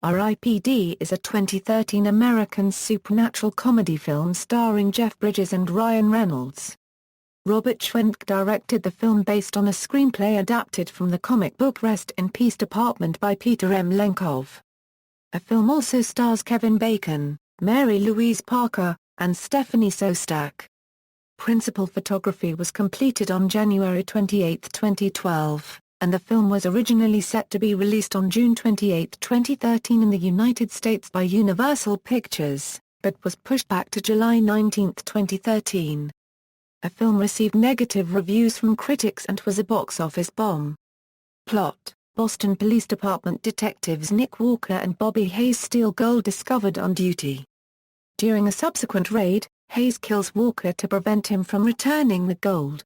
R.I.P.D. is a 2013 American supernatural comedy film starring Jeff Bridges and Ryan Reynolds. Robert Schwentke directed the film based on a screenplay adapted from the comic book Rest in Peace Department by Peter M. Lenkov. The film also stars Kevin Bacon, Mary-Louise Parker, and Stephanie Szostak. Principal photography was completed on January 28, 2012. And the film was originally set to be released on June 28, 2013 in the United States by Universal Pictures, but was pushed back to July 19, 2013. The film received negative reviews from critics and was a box office bomb. Plot: Boston Police Department detectives Nick Walker and Bobby Hayes steal gold discovered on duty. During a subsequent raid, Hayes kills Walker to prevent him from returning the gold.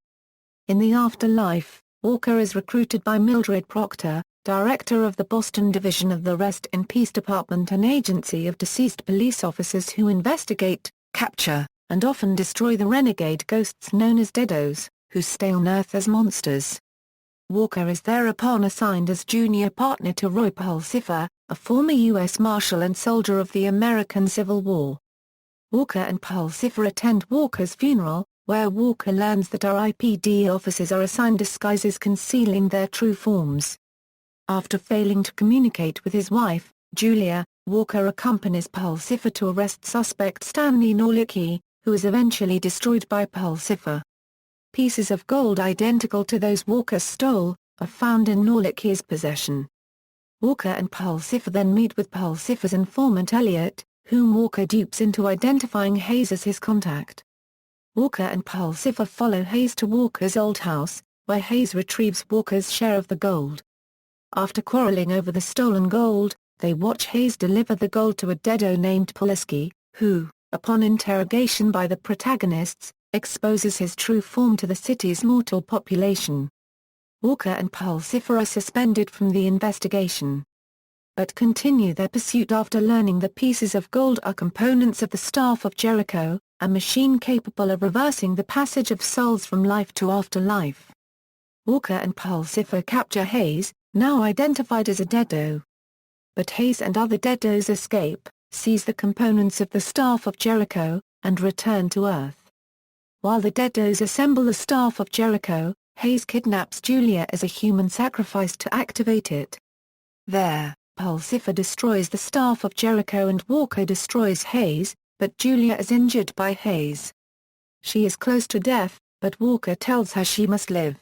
In the afterlife, Walker is recruited by Mildred Proctor, director of the Boston Division of the Rest in Peace Department, an agency of deceased police officers who investigate, capture, and often destroy the renegade ghosts known as deados, who stay on Earth as monsters. Walker is thereupon assigned as junior partner to Roy Pulsifer, a former U.S. Marshal and soldier of the American Civil War. Walker and Pulsifer attend Walker's funeral, where Walker learns that R.I.P.D. officers are assigned disguises concealing their true forms. After failing to communicate with his wife, Julia, Walker accompanies Pulsifer to arrest suspect Stanley Norlicki, who is eventually destroyed by Pulsifer. Pieces of gold identical to those Walker stole are found in Norlicki's possession. Walker and Pulsifer then meet with Pulsifer's informant Elliot, whom Walker dupes into identifying Hayes as his contact. Walker and Pulsifer follow Hayes to Walker's old house, where Hayes retrieves Walker's share of the gold. After quarreling over the stolen gold, they watch Hayes deliver the gold to a deado named Pulaski, who, upon interrogation by the protagonists, exposes his true form to the city's mortal population. Walker and Pulsifer are suspended from the investigation, but continue their pursuit after learning the pieces of gold are components of the Staff of Jericho, a machine capable of reversing the passage of souls from life to afterlife. Walker and Pulsifer capture Hayes, now identified as a deado. But Hayes and other deados escape, seize the components of the Staff of Jericho, and return to Earth. While the deados assemble the Staff of Jericho, Hayes kidnaps Julia as a human sacrifice to activate it. There, Pulsifer destroys the Staff of Jericho and Walker destroys Hayes, but Julia is injured by Hayes. She is close to death, but Walker tells her she must live.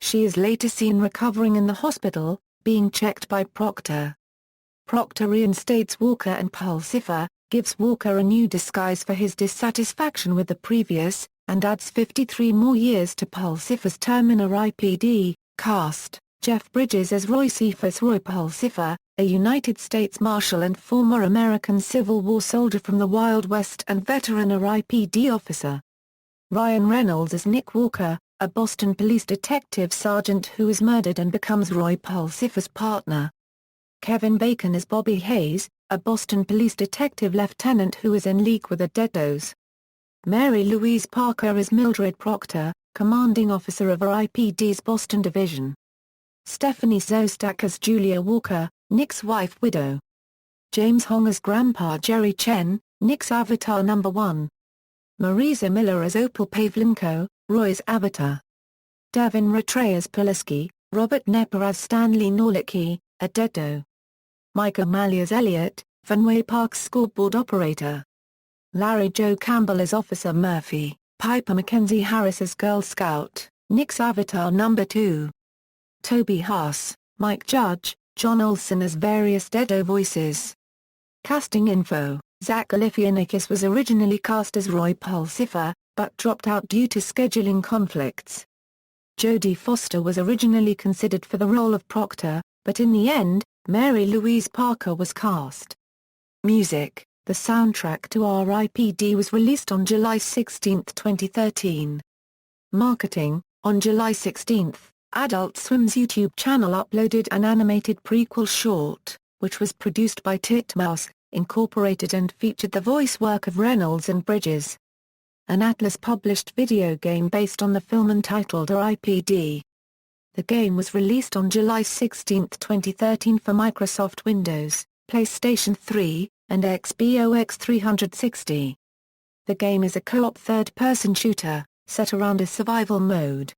She is later seen recovering in the hospital, being checked by Proctor. Proctor reinstates Walker and Pulsifer, gives Walker a new disguise for his dissatisfaction with the previous, and adds 53 more years to Pulsifer's term in R.I.P.D. Cast: Jeff Bridges as Roy Cephas Roy Pulsifer, a United States Marshal and former American Civil War soldier from the Wild West and veteran R.I.P.D. officer. Ryan Reynolds as Nick Walker, a Boston police detective sergeant who is murdered and becomes Roy Pulsifer's partner. Kevin Bacon as Bobby Hayes, a Boston police detective lieutenant who is in league with the deados. Mary-Louise Parker as Mildred Proctor, commanding officer of R.I.P.D.'s Boston Division. Stephanie Szostak as Julia Walker, Nick's widow. James Hong as Grandpa Jerry Chen, Nick's avatar number 1. Marisa Miller as Opal Pavlenko, Roy's avatar. Devin Rattray as Pulaski, Robert Nepper as Stanley Norlicki, a deado. Mike O'Malley as Elliot, Fenway Park's scoreboard operator. Larry Joe Campbell as Officer Murphy, Piper Mackenzie Harris as Girl Scout, Nick's avatar number 2. Toby Haas, Mike Judge, John Olson as various deado voices. Casting info: Zach Galifianakis was originally cast as Roy Pulsifer, but dropped out due to scheduling conflicts. Jodie Foster was originally considered for the role of Proctor, but in the end, Mary-Louise Parker was cast. Music: the soundtrack to R.I.P.D. was released on July 16, 2013. Marketing: on July 16, Adult Swim's YouTube channel uploaded an animated prequel short, which was produced by Titmouse, Incorporated and featured the voice work of Reynolds and Bridges. An Atlas published video game based on the film entitled R.I.P.D. The game was released on July 16, 2013 for Microsoft Windows, PlayStation 3, and Xbox 360. The game is a co-op third-person shooter, set around a survival mode.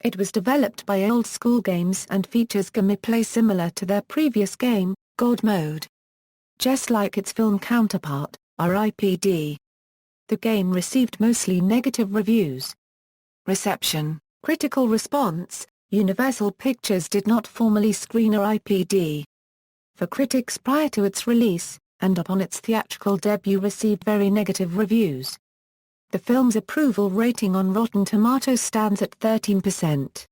It was developed by Old School Games and features gameplay similar to their previous game, God Mode. Just like its film counterpart, R.I.P.D. The game received mostly negative reviews. Reception, critical response. Universal Pictures did not formally screen R.I.P.D. for critics prior to its release, and upon its theatrical debut received very negative reviews. The film's approval rating on Rotten Tomatoes stands at 13%.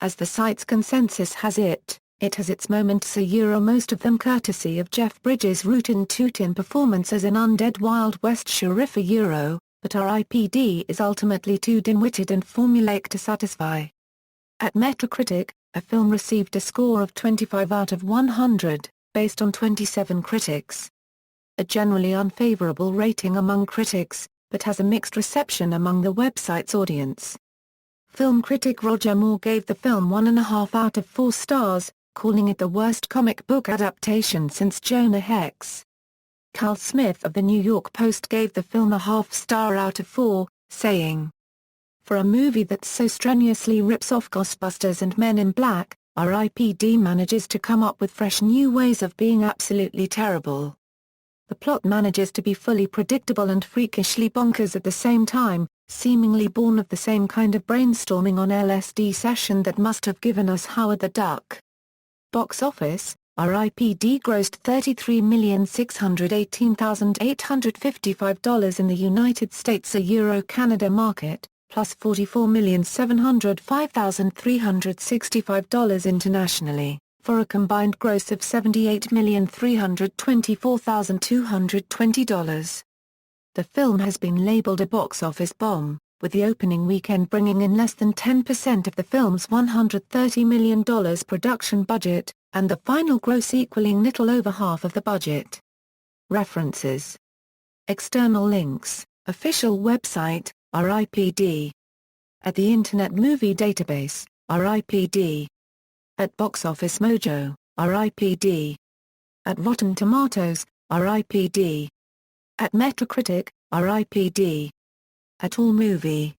As the site's consensus has it has its moments, most of them courtesy of Jeff Bridges' rootin' tootin' performance as an undead Wild West sheriff but R.I.P.D. is ultimately too dim-witted and formulaic to satisfy. At Metacritic, a film received a score of 25 out of 100, based on 27 critics. A generally unfavorable rating among critics, but has a mixed reception among the website's audience. Film critic Roger Moore gave the film 1.5 out of 4 stars, calling it the worst comic book adaptation since Jonah Hex. Cal Smith of the New York Post gave the film a half-star out of 4, saying, "For a movie that so strenuously rips off Ghostbusters and Men in Black, R.I.P.D. manages to come up with fresh new ways of being absolutely terrible. The plot manages to be fully predictable and freakishly bonkers at the same time, seemingly born of the same kind of brainstorming on LSD session that must have given us Howard the Duck." Box office, R.I.P.D. grossed $33,618,855 in the United States Euro-Canada market, plus $44,705,365 internationally, for a combined gross of $78,324,220. The film has been labeled a box office bomb, with the opening weekend bringing in less than 10% of the film's $130 million production budget, and the final gross equaling little over half of the budget. References. External links, official website, R.I.P.D. At the Internet Movie Database, R.I.P.D. At Box Office Mojo, R.I.P.D. At Rotten Tomatoes, R.I.P.D. At Metacritic, R.I.P.D. At AllMovie.